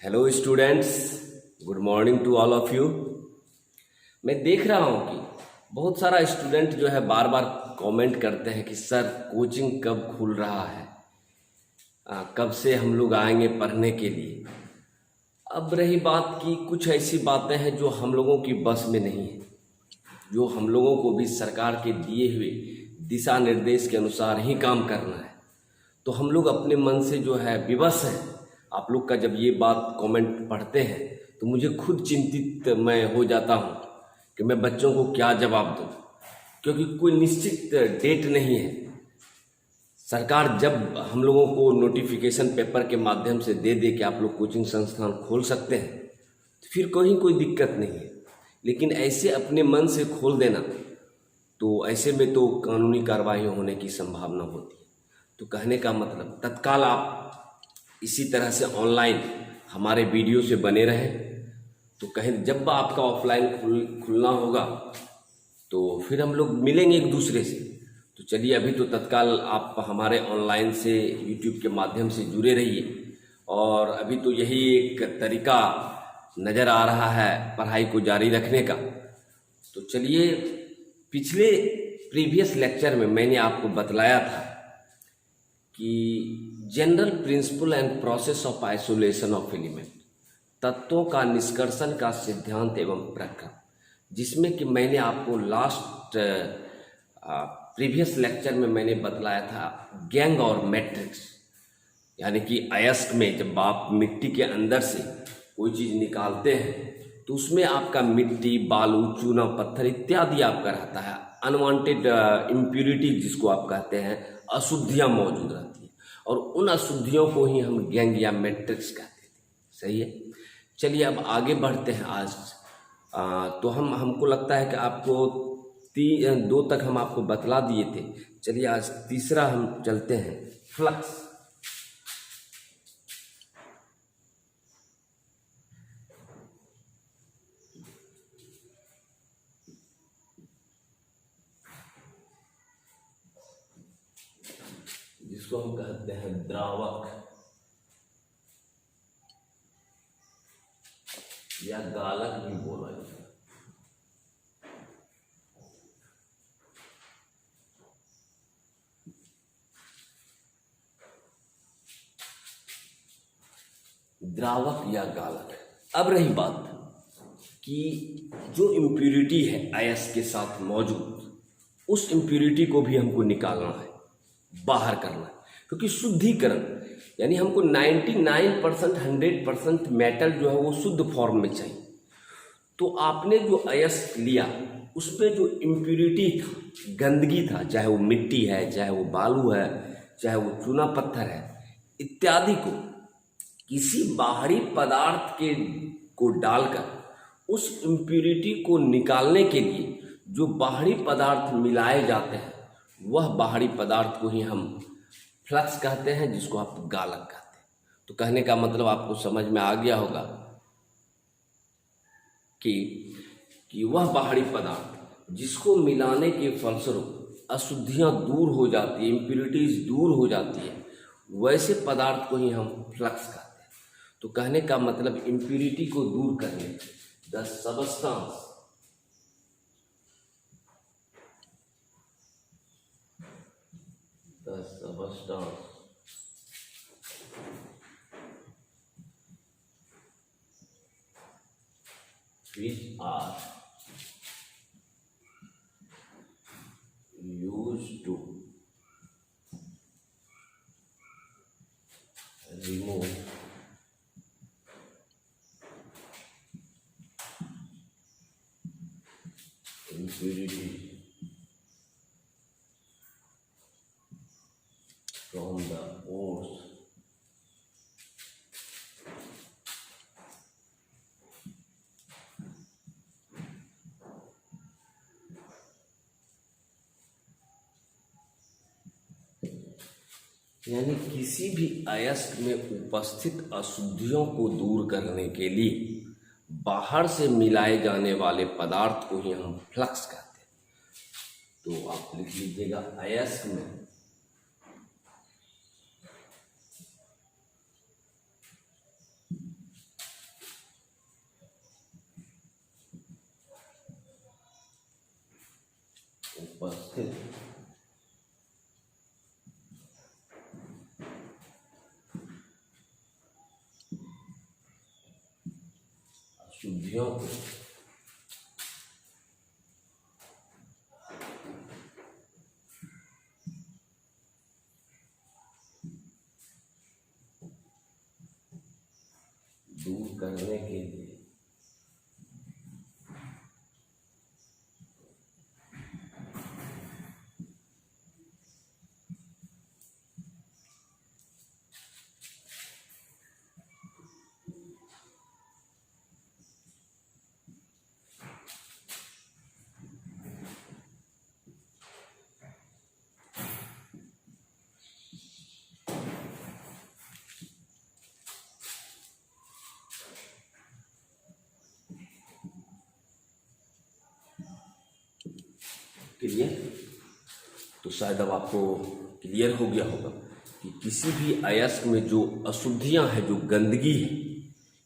Hello students, good morning to all of you. मैं देख रहा हूँ कि बहुत सारा स्टूडेंट जो है बार बार कमेंट करते हैं कि सर कोचिंग कब खुल रहा है, कब से हम लोग आएंगे पढ़ने के लिए। अब रही बात कि कुछ ऐसी बातें हैं जो हम लोगों की बस में नहीं है, जो हम लोगों को भी सरकार के दिए हुए दिशा निर्देश के अनुसार ही काम करना है। तो हम लोग अपने मन से जो है विवश हैं। आप लोग का जब ये बात कमेंट पढ़ते हैं तो मुझे खुद चिंतित मैं हो जाता हूँ कि मैं बच्चों को क्या जवाब दूँ, क्योंकि कोई निश्चित डेट नहीं है। सरकार जब हम लोगों को नोटिफिकेशन पेपर के माध्यम से दे दे कि आप लोग कोचिंग संस्थान खोल सकते हैं तो फिर कोई दिक्कत नहीं है, लेकिन ऐसे अपने मन से खोल देना तो ऐसे में तो कानूनी कार्रवाई होने की संभावना होती है। तो कहने का मतलब तत्काल आप इसी तरह से ऑनलाइन हमारे वीडियो से बने रहें। तो कहीं जब आपका ऑफलाइन खुलना होगा तो फिर हम लोग मिलेंगे एक दूसरे से। तो चलिए अभी तो तत्काल आप हमारे ऑनलाइन से यूट्यूब के माध्यम से जुड़े रहिए, और अभी तो यही एक तरीका नज़र आ रहा है पढ़ाई को जारी रखने का। तो चलिए, पिछले प्रीवियस लेक्चर में मैंने आपको बतलाया था कि general principle and process of isolation of element, तत्वों का निष्कर्षण का सिद्धांत एवं प्रक्रम, जिसमें कि मैंने आपको लास्ट प्रीवियस लेक्चर में मैंने बतलाया था गैंग और मैट्रिक्स। यानी कि अयस्क में जब आप मिट्टी के अंदर से कोई चीज़ निकालते हैं तो उसमें आपका मिट्टी, बालू, चूना, पत्थर इत्यादि आपका रहता है। अनवांटेड इम्प्यूरिटी जिसको आप कहते हैं, अशुद्धियाँ मौजूद रहती हैं, और उन अशुद्धियों को ही हम गैंग या मैट्रिक्स कहते थे। सही है। चलिए अब आगे बढ़ते हैं। आज तो हमको लगता है कि आपको 2 तक हम आपको बतला दिए थे। चलिए आज तीसरा हम चलते हैं, फ्लक्स। जिसको हम कहते हैं द्रावक या गालक भी बोला जाता है। द्रावक या गालक। अब रही बात कि जो इम्प्यूरिटी है अयस्क के साथ मौजूद, उस इम्प्यूरिटी को भी हमको निकालना है, बाहर करना है। क्योंकि शुद्धिकरण यानी हमको 99% 100% मेटल जो है वो शुद्ध फॉर्म में चाहिए। तो आपने जो अयस्क लिया उसमें जो इम्प्यूरिटी था, गंदगी था, चाहे वो मिट्टी है, चाहे वो बालू है, चाहे वो चूना पत्थर है इत्यादि को किसी बाहरी पदार्थ के को डालकर उस इम्प्यूरिटी को निकालने के लिए जो बाहरी पदार्थ मिलाए जाते हैं, वह बाहरी पदार्थ को ही हम फ्लक्स कहते हैं, जिसको आप गालक कहते हैं। तो कहने का मतलब आपको समझ में आ गया होगा कि वह बाहरी पदार्थ जिसको मिलाने के फलस्वरूप अशुद्धियाँ दूर हो जाती है, इम्प्यूरिटीज दूर हो जाती है, वैसे पदार्थ को ही हम फ्लक्स कहते हैं। तो कहने का मतलब इम्प्यूरिटी को दूर करने, the substance which are used to remove impurity from the ores यानी किसी भी अयस्क में उपस्थित अशुद्धियों को दूर करने के लिए बाहर से मिलाए जाने वाले पदार्थ को ही हम फ्लक्स कहते हैं। तो आप लिख लीजिएगा, अयस्क में उपस्थित अशुद्धियों को दूर करने के लिए क्लियर। तो शायद अब आपको क्लियर हो गया होगा कि किसी भी अयस्क में जो अशुद्धियां हैं, जो गंदगी है,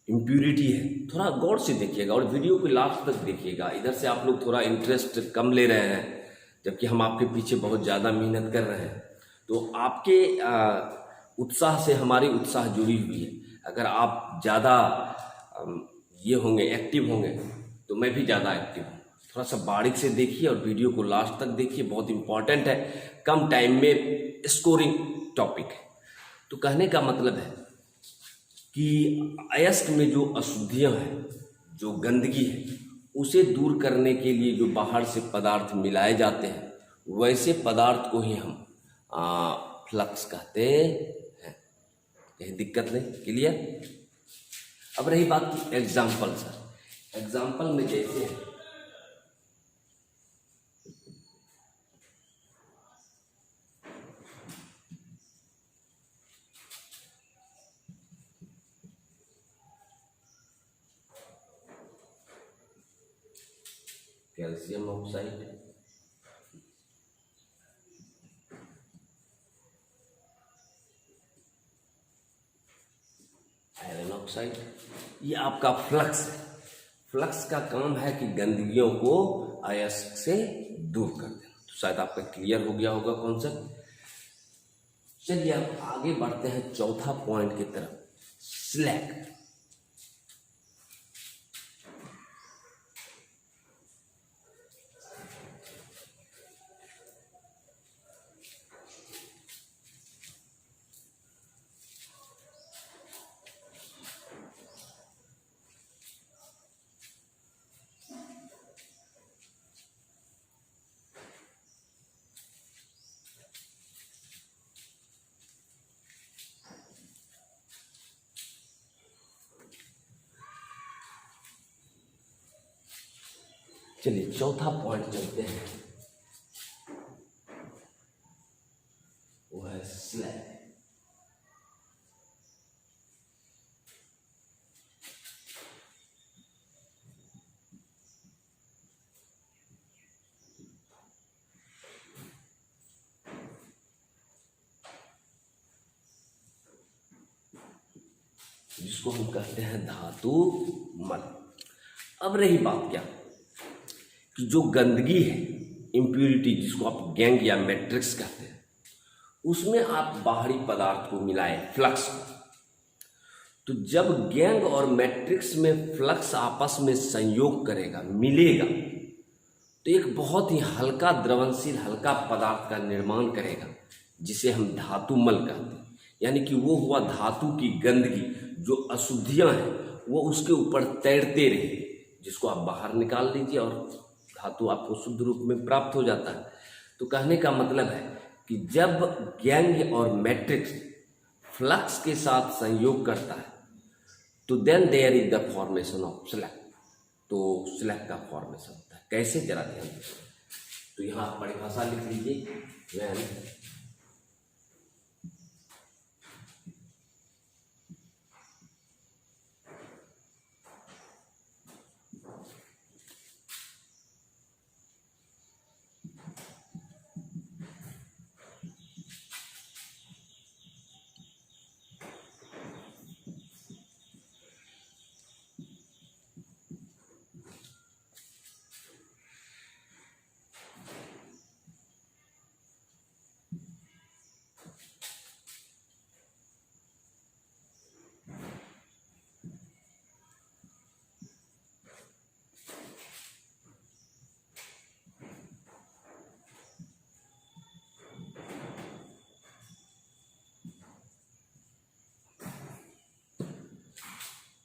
इम्प्यूरिटी है, थोड़ा गौर से देखिएगा और वीडियो को लास्ट तक देखिएगा। इधर से आप लोग थोड़ा इंटरेस्ट कम ले रहे हैं, जबकि हम आपके पीछे बहुत ज़्यादा मेहनत कर रहे हैं। तो आपके उत्साह से हमारी उत्साह जुड़ी हुई है। अगर आप ज़्यादा ये होंगे, एक्टिव होंगे, तो मैं भी ज़्यादा एक्टिव हूँ। थोड़ा सा बारीक से देखिए और वीडियो को लास्ट तक देखिए, बहुत इंपॉर्टेंट है, कम टाइम में स्कोरिंग टॉपिक है। तो कहने का मतलब है कि अयस्क में जो अशुद्धियां हैं, जो गंदगी है, उसे दूर करने के लिए जो बाहर से पदार्थ मिलाए जाते हैं, वैसे पदार्थ को ही हम फ्लक्स कहते हैं। कहीं दिक्कत नहीं, क्लियर। अब रही बात की एग्जाम्पल। सर एग्जाम्पल में जैसे कैल्शियम ऑक्साइड, आयरन ऑक्साइड, ये आपका फ्लक्स है। फ्लक्स का काम है कि गंदगियों को अयस्क से दूर कर देना। तो शायद आपका क्लियर हो गया होगा कॉन्सेप्ट। चलिए अब आगे बढ़ते हैं चौथा पॉइंट की तरफ, स्लैग। चलिए चौथा पॉइंट चलते हैं, वो है स्लैग। जिसको हम कहते हैं धातु मल। अब रही बात क्या कि जो गंदगी है, इम्प्यूरिटी, जिसको आप गैंग या मैट्रिक्स कहते हैं, उसमें आप बाहरी पदार्थ को मिलाएं, फ्लक्स को। तो जब गैंग और मैट्रिक्स में फ्लक्स आपस में संयोग करेगा, मिलेगा, तो एक बहुत ही हल्का द्रवणशील हल्का पदार्थ का निर्माण करेगा, जिसे हम धातुमल कहते हैं। यानी कि वो हुआ धातु की गंदगी, जो अशुद्धियां हैं वो उसके ऊपर तैरते रहे, जिसको आप बाहर निकाल लीजिए और धातु आपको शुद्ध रूप में प्राप्त हो जाता है। तो कहने का मतलब है कि जब गैंग और मैट्रिक्स फ्लक्स के साथ संयोग करता है, तो then there is the formation of slag. तो स्लैग का फॉर्मेशन होता है। कैसे, जरा ध्यान दीजिए। तो यहाँ परिभाषा लिख लीजिए, व्हेन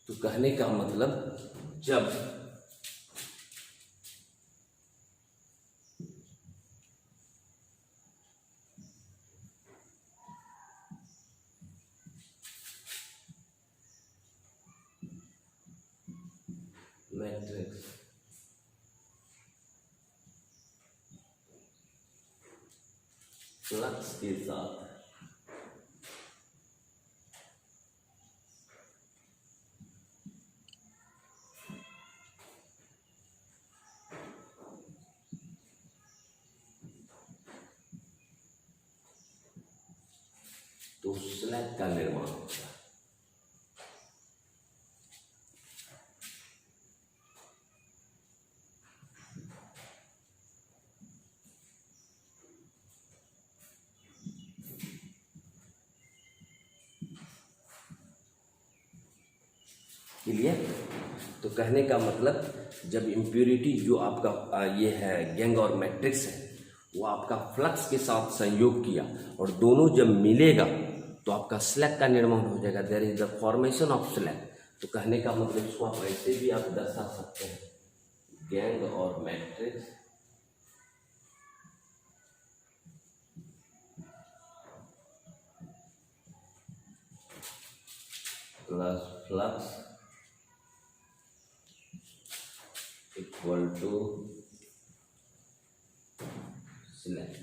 तो कहने का मतलब जब मैट्रिक्स फ्लक्स के साथ तो स्लैग का निर्माण होता है। क्लियर? तो कहने का मतलब जब इम्प्योरिटी जो आपका ये है गैंग और मैट्रिक्स है वो आपका फ्लक्स के साथ संयोग किया और दोनों जब मिलेगा तो आपका स्लैग का निर्माण हो जाएगा। There is the formation of slag. तो कहने का मतलब इसको आप ऐसे भी आप दर्शा सकते हैं, गैंग और matrix plus flux equal to slag.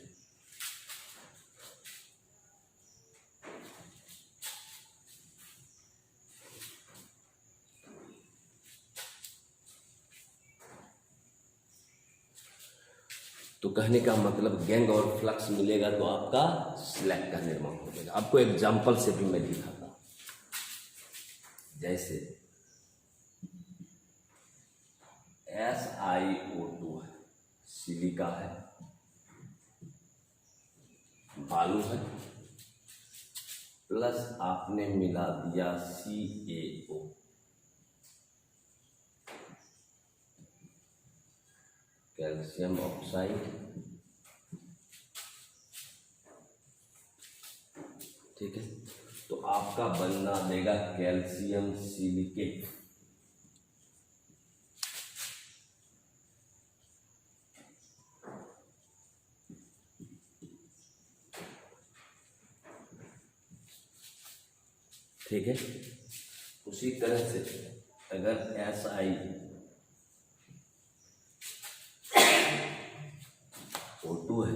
तो कहने का मतलब गैंग और फ्लक्स मिलेगा तो आपका स्लैग का निर्माण हो जाएगा। आपको एग्जाम्पल से भी मैं दिखाता हूं, जैसे SiO2 है, सिलिका है, बालू है, प्लस आपने मिला दिया CaO, कैल्शियम ऑक्साइड, ठीक है। तो आपका बनना देगा कैल्शियम सिलिकेट। ठीक है। उसी तरह से अगर SiO2 है,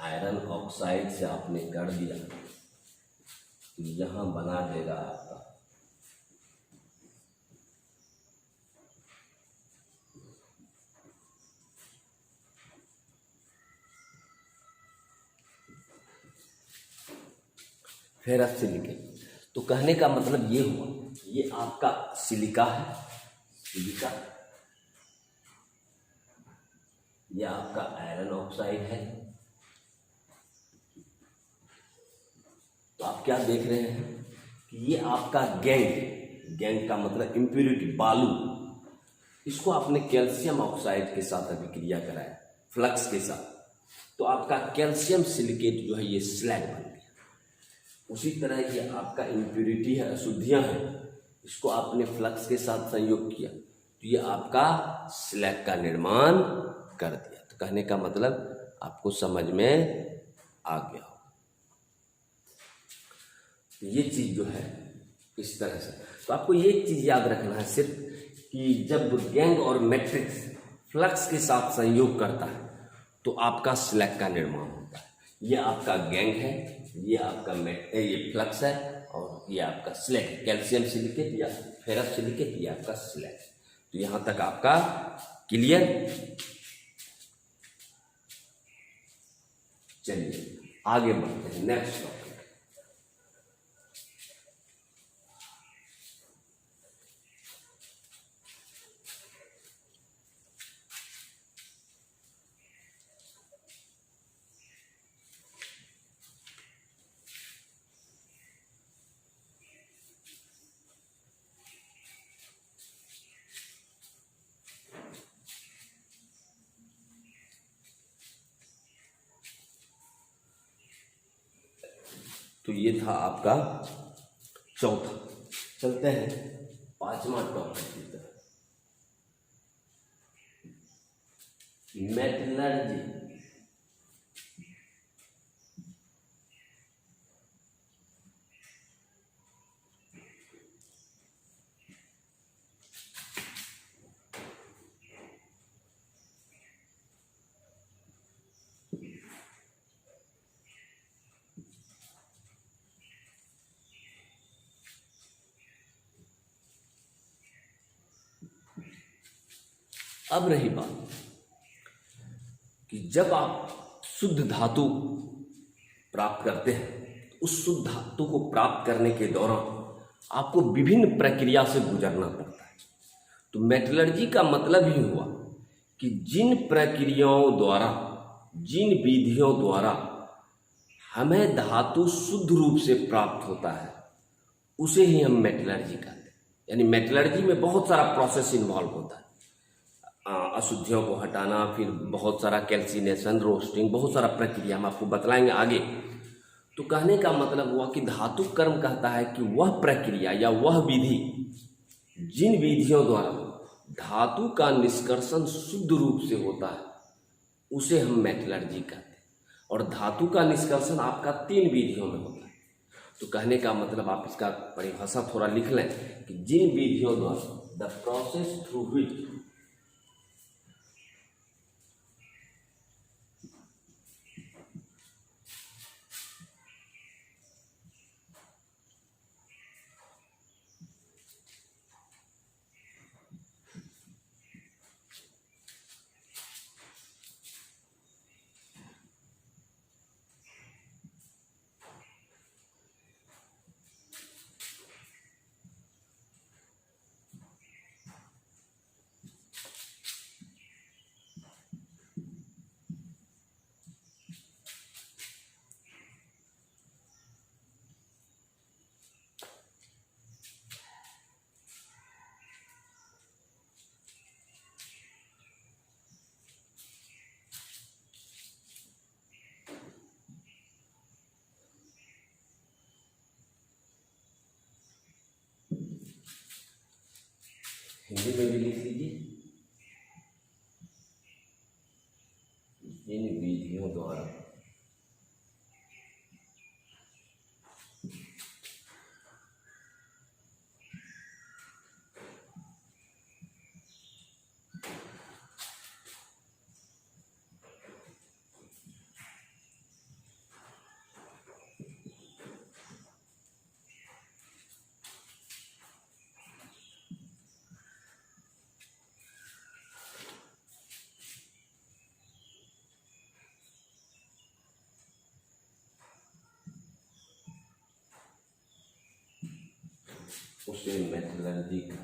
आयरन ऑक्साइड से आपने कर दिया तो यहां बना देगा आपका फेरस सिलिकेट। तो कहने का मतलब ये हुआ, ये आपका सिलिका है, सिलिका, ये आपका आयरन ऑक्साइड है। तो आप क्या देख रहे हैं कि ये आपका गैंग, गैंग का मतलब इम्प्योरिटी, बालू, इसको आपने कैल्शियम ऑक्साइड के साथ अभिक्रिया कराया फ्लक्स के साथ, तो आपका कैल्शियम सिलिकेट जो है ये स्लैग बन गया। उसी तरह ये आपका इम्प्योरिटी है, अशुद्धियां हैं, इसको आपने फ्लक्स के साथ संयोग किया तो ये आपका स्लैग का निर्माण कर दिया। तो कहने का मतलब आपको समझ में आ गया हो। ये चीज जो है इस तरह से, तो आपको ये चीज याद रखना है सिर्फ कि जब गैंग और मैट्रिक्स फ्लक्स के साथ संयोग करता है तो आपका स्लैग का निर्माण होता है। ये आपका गैंग है, ये आपका ये फ्लक्स है और ये आपका स्लैग, कैल्शियम सिलिकेट या फेरस सिलिकेट, ये आपका स्लैग। तो यहां तक आपका क्लियर। चलिए आगे बढ़ते हैं नेक्स्ट टॉपिक। तो ये था आपका चौथा। चलते हैं पांचवा टॉपिक की तरफ, मेटलर्जी। अब रही बात कि जब आप शुद्ध धातु प्राप्त करते हैं, उस शुद्ध धातु को प्राप्त करने के दौरान आपको विभिन्न प्रक्रिया से गुजरना पड़ता है। तो मेटलर्जी का मतलब ही हुआ कि जिन प्रक्रियाओं द्वारा, जिन विधियों द्वारा हमें धातु शुद्ध रूप से प्राप्त होता है, उसे ही हम मेटलर्जी कहते हैं। यानी मेटलर्जी में बहुत सारा प्रोसेस इन्वॉल्व होता है, अशुद्धियों को हटाना, फिर बहुत सारा कैल्सिनेशन, रोस्टिंग, बहुत सारा प्रक्रिया हम आपको बतलाएंगे आगे। तो कहने का मतलब हुआ कि धातु कर्म कहता है कि वह प्रक्रिया या वह विधि, जिन विधियों द्वारा धातु का निष्कर्षण शुद्ध रूप से होता है, उसे हम मेटलर्जी कहते हैं। और धातु का निष्कर्षण आपका 3 विधियों में होता है। तो कहने का मतलब आप इसका परिभाषा थोड़ा लिख लें कि जिन विधियों द्वारा, द प्रोसेस थ्रू विच हिंदी में भी लिख लीजिए, जिन विधियों द्वारा उसे मेटलर्जी का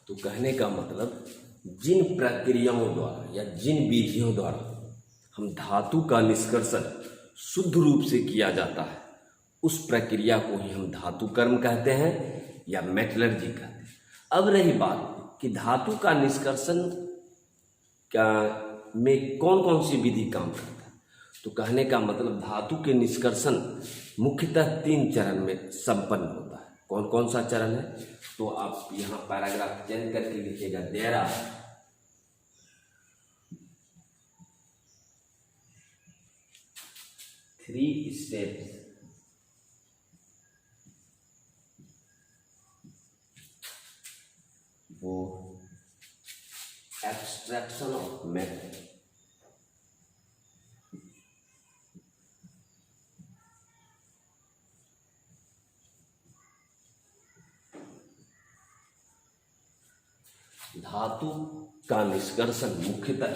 तो कहने का मतलब जिन प्रक्रियाओं द्वारा या जिन विधियों द्वारा हम धातु का निष्कर्षण शुद्ध रूप से किया जाता है, उस प्रक्रिया को ही हम धातु कर्म कहते हैं या मेटलर्जी कहते हैं। अब रही बात कि धातु का निष्कर्षण क्या में कौन कौन सी विधि काम करता है। तो कहने का मतलब धातु के निष्कर्षण मुख्यतः 3 चरण में संपन्न होता है। कौन कौन सा चरण है, तो आप यहाँ पैराग्राफ चेंज करके लिखिएगा, there are 3 steps for extraction of metal। धातु का निष्कर्षण मुख्यतः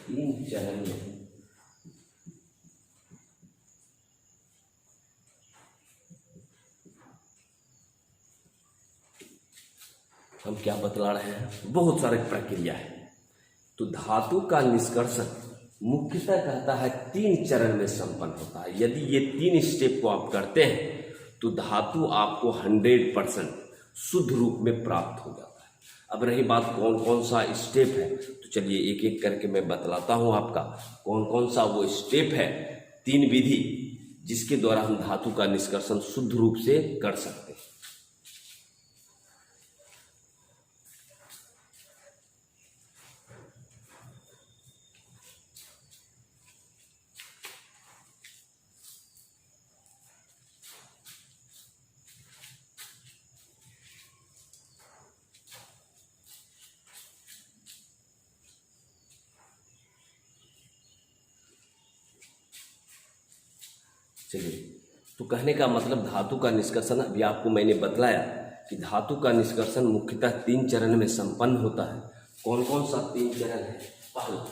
तीन चरण में हम क्या बतला रहे हैं, बहुत सारे प्रक्रिया है। तो धातु का निष्कर्षण मुख्यतः कहता है 3 चरण में संपन्न होता है। यदि ये 3 स्टेप को आप करते हैं तो धातु आपको 100% शुद्ध रूप में प्राप्त हो जाता है। अब रही बात कौन कौन सा स्टेप है, तो चलिए एक एक करके मैं बतलाता हूँ आपका कौन कौन सा वो स्टेप है, 3 विधि जिसके द्वारा हम धातु का निष्कर्षण शुद्ध रूप से कर सकते हैं। चलिए, तो कहने का मतलब धातु का निष्कर्षण अभी आपको मैंने बतलाया कि धातु का निष्कर्षण मुख्यतः 3 चरण में संपन्न होता है। कौन कौन सा 3 चरण है? पहला,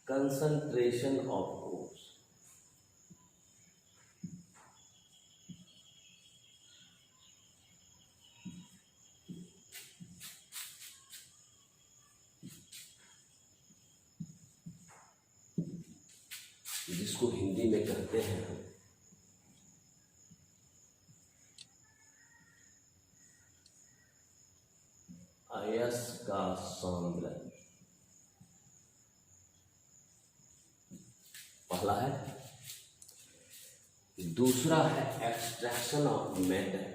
कंसंट्रेशन ऑफ ओर्स। जिसको हिंदी में कहते हैं अयस्क का सांद्रण। पहला है। दूसरा है एक्सट्रैक्शन ऑफ मेटल।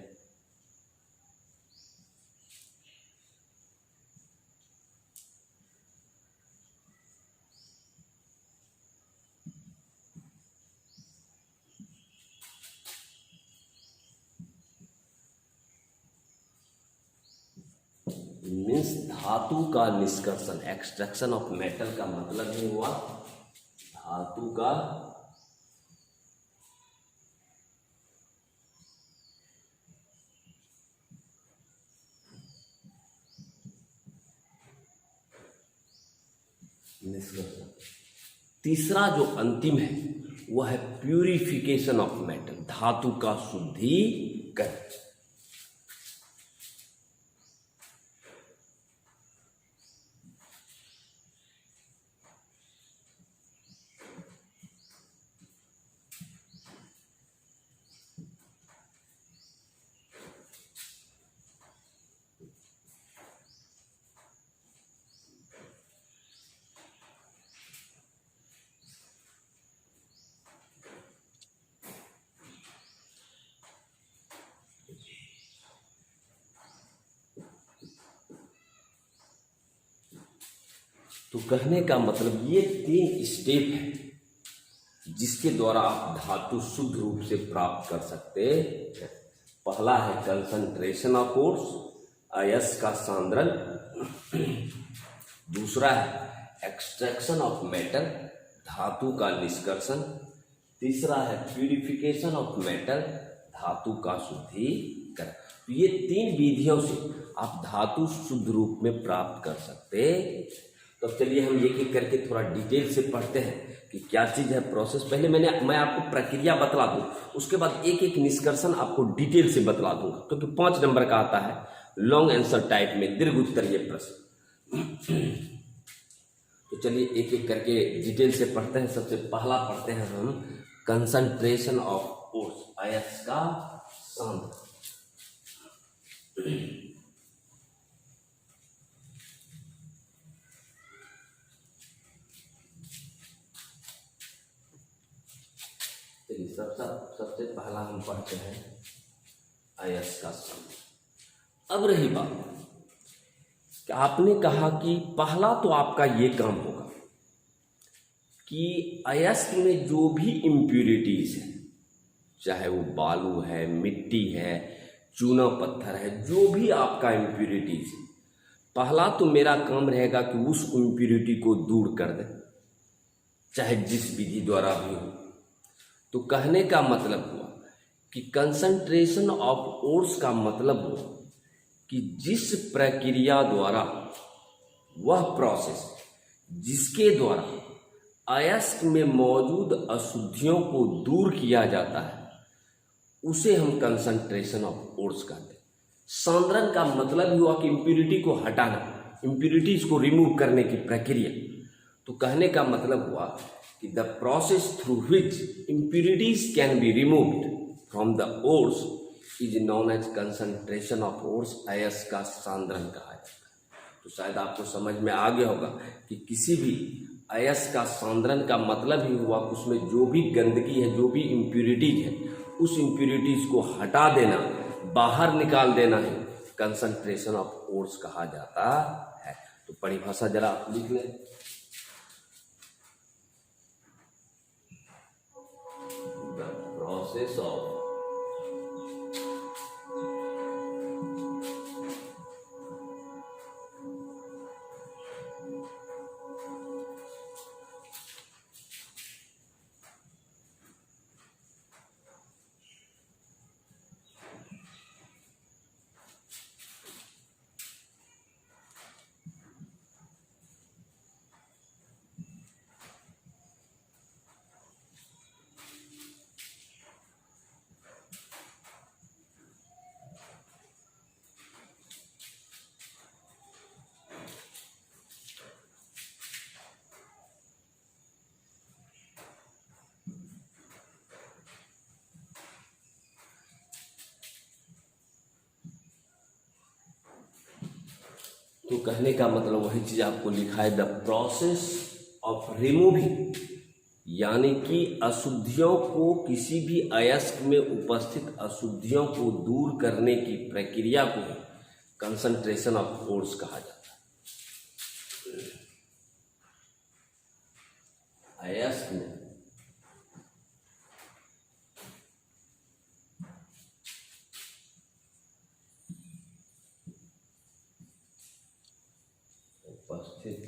मीन्स धातु का निष्कर्षण, एक्सट्रैक्शन ऑफ मेटल का मतलब ही हुआ धातु का निष्कर्षण। तीसरा जो अंतिम है वह है प्यूरिफिकेशन ऑफ मेटल, धातु का शुद्धिकरण। तो कहने का मतलब ये 3 स्टेप है जिसके द्वारा आप धातु शुद्ध रूप से प्राप्त कर सकते हैं। पहला है कंसंट्रेशन ऑफ ओर्स, अयस्क का सांद्रण। दूसरा है एक्सट्रैक्शन ऑफ मेटल, धातु का निष्कर्षण। तीसरा है प्यूरिफिकेशन ऑफ मेटल, धातु का शुद्धिकरण। तो ये 3 विधियों से आप धातु शुद्ध रूप में प्राप्त कर सकते। तो अब चलिए हम एक एक करके थोड़ा डिटेल से पढ़ते हैं कि क्या चीज़ है प्रोसेस। पहले मैं आपको प्रक्रिया बतला दूं, उसके बाद एक एक निष्कर्षण आपको डिटेल से बतला दूंगा, क्योंकि 5 नंबर का आता है लॉन्ग आंसर टाइप में, दीर्घ उत्तरीय प्रश्न। तो चलिए एक एक करके डिटेल से पढ़ते हैं। सबसे पहला पढ़ते हैं हम कंसंट्रेशन ऑफ ओर्स, अयस्क का सांद्रण। सबसे पहला हम पढ़ते हैं अयस्क का सांद्रण। अब रही बात कि आपने कहा कि पहला तो आपका ये काम होगा कि अयस्क में जो भी इम्प्यूरिटीज है, चाहे वो बालू है, मिट्टी है, चूना पत्थर है, जो भी आपका इम्प्यूरिटीज है, पहला तो मेरा काम रहेगा कि उस इम्प्यूरिटी को दूर कर दे, चाहे जिस विधि द्वारा भी हो। तो कहने का मतलब हुआ कि कंसंट्रेशन ऑफ ओर्स का मतलब हुआ कि जिस प्रक्रिया द्वारा वह प्रोसेस जिसके द्वारा अयस्क में मौजूद अशुद्धियों को दूर किया जाता है उसे हम कंसंट्रेशन ऑफ ओर्स कहते हैं। सांद्रण का मतलब ही हुआ कि इम्प्यूरिटी को हटाना, इम्प्यूरिटीज को रिमूव करने की प्रक्रिया। तो कहने का मतलब हुआ कि the process through which impurities can be removed from the ores is known as concentration of ores. अयस्क का सांद्रण कहा जाता है। तो शायद आपको समझ में आ गया होगा कि किसी भी अयस्क का सांद्रण का मतलब ही हुआ उसमें जो भी गंदगी है, जो भी इम्प्यूरिटीज है, उस इम्प्यूरिटीज को हटा देना, बाहर निकाल देना ही कंसंट्रेशन ऑफ ओर्स कहा जाता है। तो परिभाषा जरा आप लिख लें। द प्रोसेस ऑफ तो कहने का मतलब वही चीज आपको लिखा है, द प्रोसेस ऑफ रिमूविंग, यानी कि अशुद्धियों को, किसी भी अयस्क में उपस्थित अशुद्धियों को दूर करने की प्रक्रिया को कंसंट्रेशन ऑफ ओर्स कहा जाता है। अयस्क में उपस्थित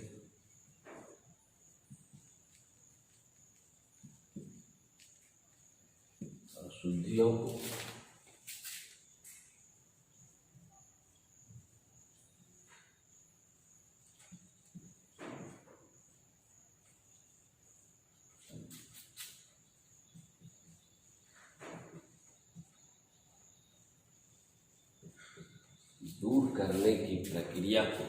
अशुद्धियों को दूर करने की प्रक्रिया को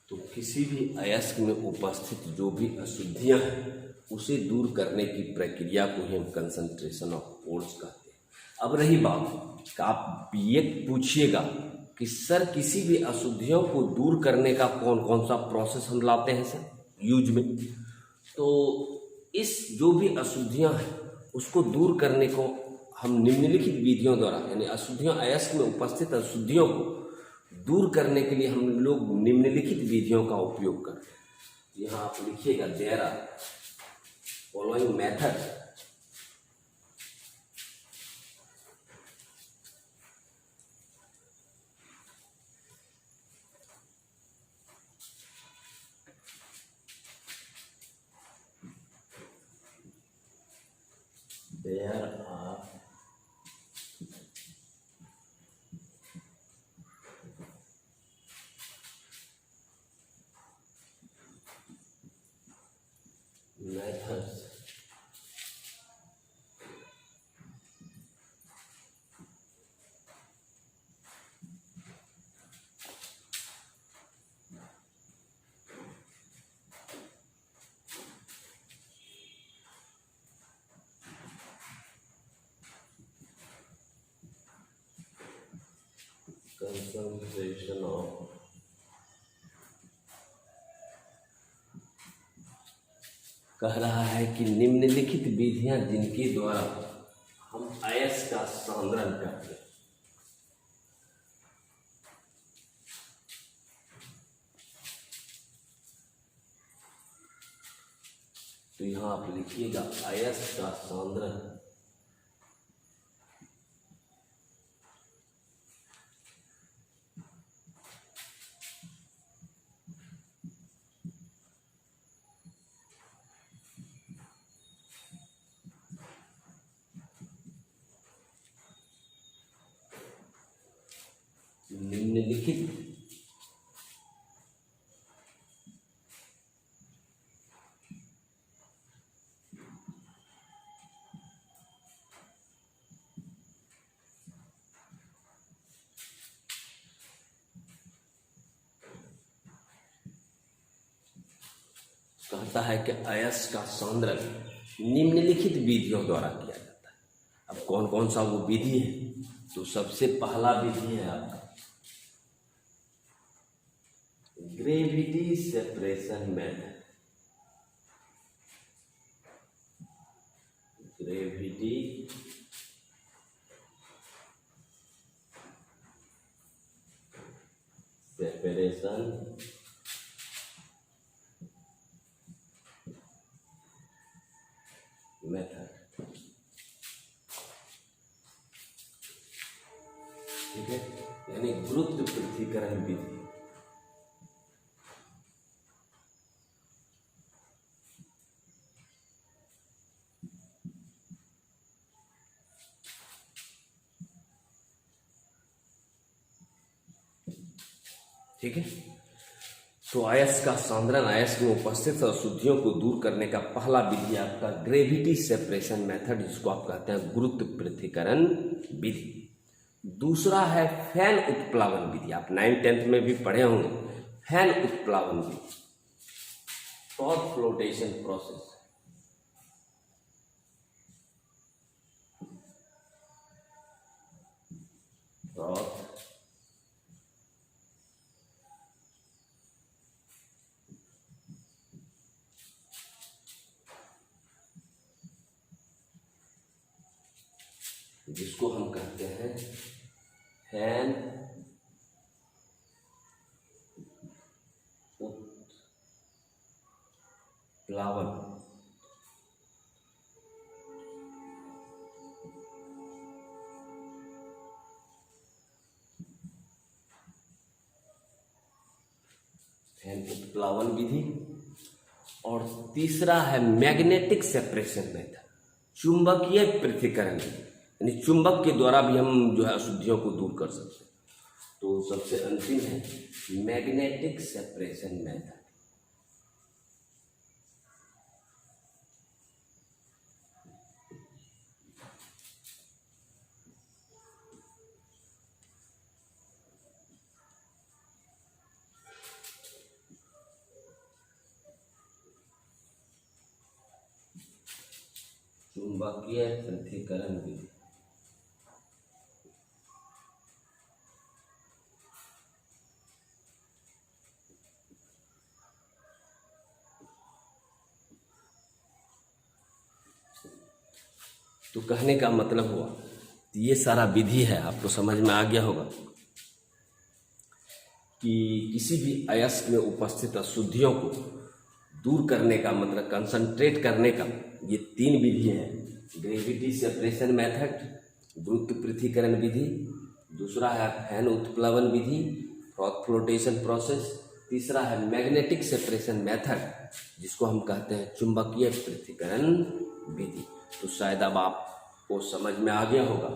तो किसी भी अयस्क में उपस्थित जो भी अशुद्धियां हैं उसे दूर करने की प्रक्रिया को ही हम कंसंट्रेशन ऑफ ओर्स कहते हैं। अब रही बात कि आप ये पूछिएगा कि सर किसी भी अशुद्धियों को दूर करने का कौन कौन सा प्रोसेस हम लाते हैं सर यूज में। तो इस जो भी अशुद्धियां हैं उसको दूर करने को हम निम्नलिखित विधियों द्वारा, यानी अशुद्धियों, अयस्क में उपस्थित अशुद्धियों को दूर करने के लिए हम लोग निम्नलिखित विधियों का उपयोग करते हैं। यहाँ आप लिखिएगा, there are following method there are methods concentration of कह रहा है कि निम्नलिखित विधियां जिनके द्वारा हम अयस्क का सांद्रण करते हैं। तो यहां आप लिखिएगा, अयस्क का सांद्रण निम्नलिखित कहता है कि अयस्क का सांद्रण निम्नलिखित विधियों द्वारा किया जाता है। अब कौन कौन सा वो विधि है? तो सबसे पहला विधि है आपका gravity separation method. Gravity separation method, ठीक है, यानी गुरुत्व पृथक्करण विधि। ठीक है, तो अयस्क का सांद्रण अयस्क में उपस्थित अशुद्धियों को दूर करने का पहला विधि आपका ग्रेविटी सेपरेशन मेथड, जिसको आप कहते हैं गुरुत्व पृथक्करण विधि। दूसरा है फैन उत्प्लावन विधि। आप 9th-10th में भी पढ़े होंगे फैन उत्प्लावन विधि, फ्रॉथ फ्लोटेशन प्रोसेस। फ्रॉथ जिसको हम कहते हैं फैन उत्प्लावन। फैन उत्प्लावन विधि। और तीसरा है मैग्नेटिक सेपरेशन मेथड, चुंबकीय पृथक्करण, यानी चुंबक के द्वारा भी हम जो है अशुद्धियों को दूर कर सकते हैं। तो सबसे अंतिम है मैग्नेटिक सेपरेशन मेथड। चुंबकीय पृथक्करण विधि। तो कहने का मतलब हुआ ये सारा विधि है, आपको समझ में आ गया होगा कि किसी भी अयस्क में उपस्थित अशुद्धियों को दूर करने का मतलब कंसंट्रेट करने का ये 3 विधि है। ग्रेविटी सेपरेशन मेथड, गुरुत्व पृथक्करण विधि, दूसरा है फैन उत्प्लावन विधि, फ्रॉथ फ्लोटेशन प्रोसेस, तीसरा है मैग्नेटिक सेपरेशन मेथड, जिसको हम कहते हैं चुंबकीय पृथक्करण विधि। तो शायद अब आपको समझ में आ गया होगा।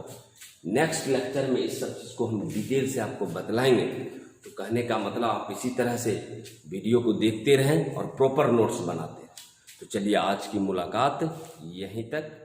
नेक्स्ट लेक्चर में इस सब चीज़ को हम डिटेल से आपको बतलाएंगे। तो कहने का मतलब आप इसी तरह से वीडियो को देखते रहें और प्रॉपर नोट्स बनाते रहें। तो चलिए आज की मुलाकात यहीं तक।